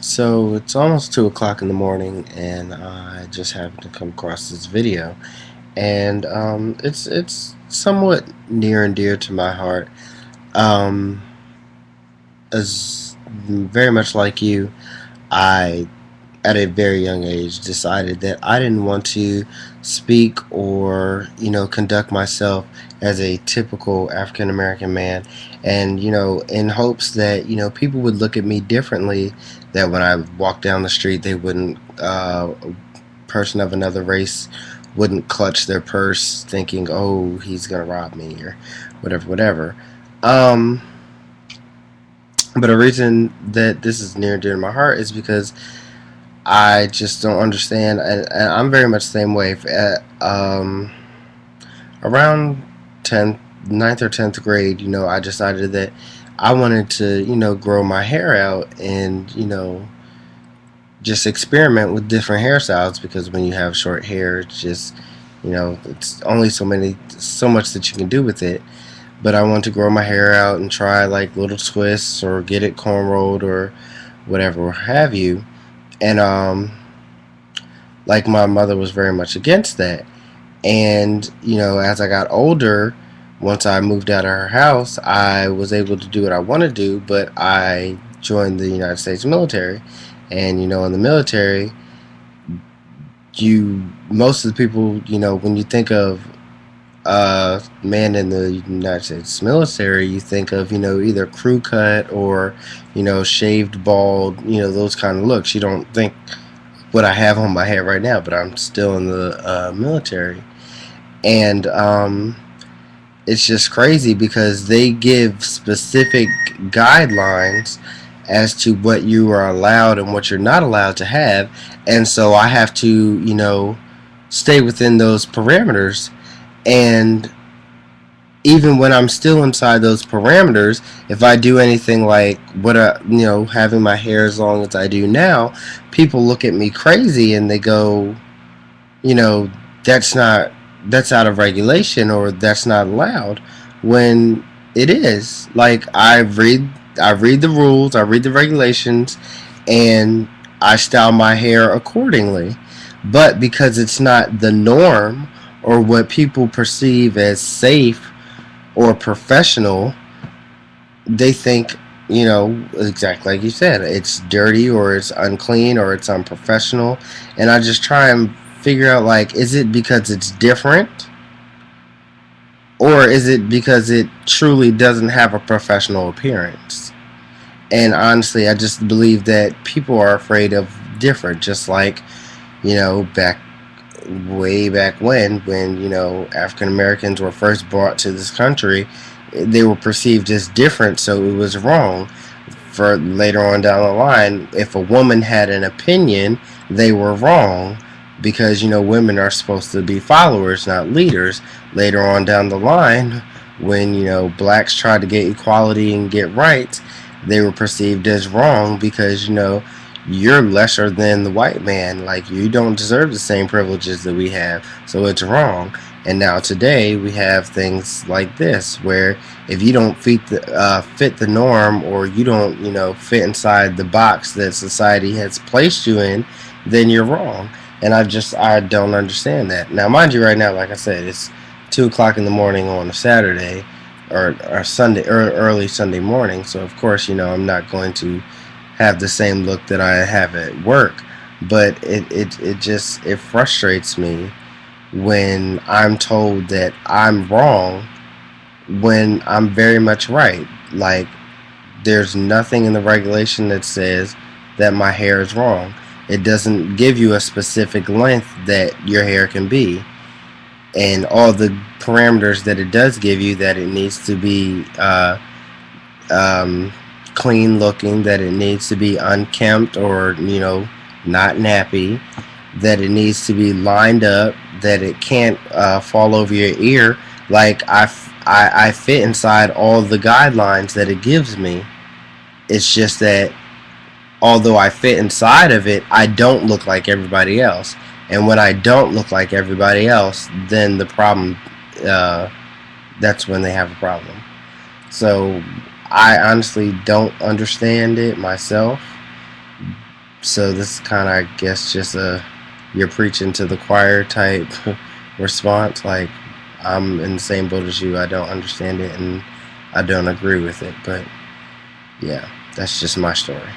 So it's almost 2 o'clock in the morning, and I just happened to come across this video, and it's somewhat near and dear to my heart. Um, as very much like you, I at a very young age decided that I didn't want to speak or conduct myself as a typical African American man, and in hopes that people would look at me differently, that when I walked down the street they wouldn't a person of another race wouldn't clutch their purse thinking, oh, he's gonna rob me or whatever. um but a reason that this is near and dear to my heart is because I just don't understand, and I'm very much the same way. Around 10th, ninth or 10th grade, I decided that I wanted to, grow my hair out and, just experiment with different hairstyles, because when you have short hair, it's just, it's only so much that you can do with it. But I wanted to grow my hair out and try like little twists or get it cornrowed or whatever have you. And like my mother was very much against that. And as I got older, once I moved out of her house, I was able to do what I want to do. But I joined the United States military, and in the military, you most of the people, when you think of man in the United States military, you think of either crew cut or shaved bald, those kind of looks. You don't think what I have on my head right now, but I'm still in the military, and it's just crazy because they give specific guidelines as to what you are allowed and what you're not allowed to have, and so I have to stay within those parameters. And even when I'm still inside those parameters, if I do anything like what having my hair as long as I do now, people look at me crazy and they go, you know, that's not that's out of regulation, or that's not allowed, when it is. Like, I read the rules, I read the regulations, and I style my hair accordingly. But because it's not the norm or what people perceive as safe or professional, they think, exactly like you said, it's dirty or it's unclean or it's unprofessional. And I just try and figure out, like, is it because it's different, or is it because it truly doesn't have a professional appearance? And honestly, I just believe that people are afraid of different, just like, back way back when African Americans were first brought to this country, they were perceived as different, so it was wrong. For later on down the line, if a woman had an opinion, they were wrong, because women are supposed to be followers, not leaders. Later on down the line, when blacks tried to get equality and get rights, they were perceived as wrong, because you're lesser than the white man. Like, you don't deserve the same privileges that we have, so it's wrong. And now today we have things like this, where if you don't fit the norm, or you don't fit inside the box that society has placed you in, then you're wrong. And I don't understand that. Now, mind you, right now, like I said, it's 2 o'clock in the morning on a Saturday, or Sunday, or early Sunday morning. So of course, I'm not going to have the same look that I have at work. But it frustrates me when I'm told that I'm wrong when I'm very much right. Like, there's nothing in the regulation that says that my hair is wrong. It doesn't give you a specific length that your hair can be, and all the parameters that it does give you, that it needs to be clean looking, that it needs to be unkempt, or not nappy, that it needs to be lined up, that it can't fall over your ear. Like, I fit inside all the guidelines that it gives me. It's just that although I fit inside of it, I don't look like everybody else. And when I don't look like everybody else, then the problem, that's when they have a problem. So I honestly don't understand it myself, So this is kind of, I guess, just a you're preaching to the choir type response. Like, I'm in the same boat as you. I don't understand it, and I don't agree with it. But yeah, that's just my story.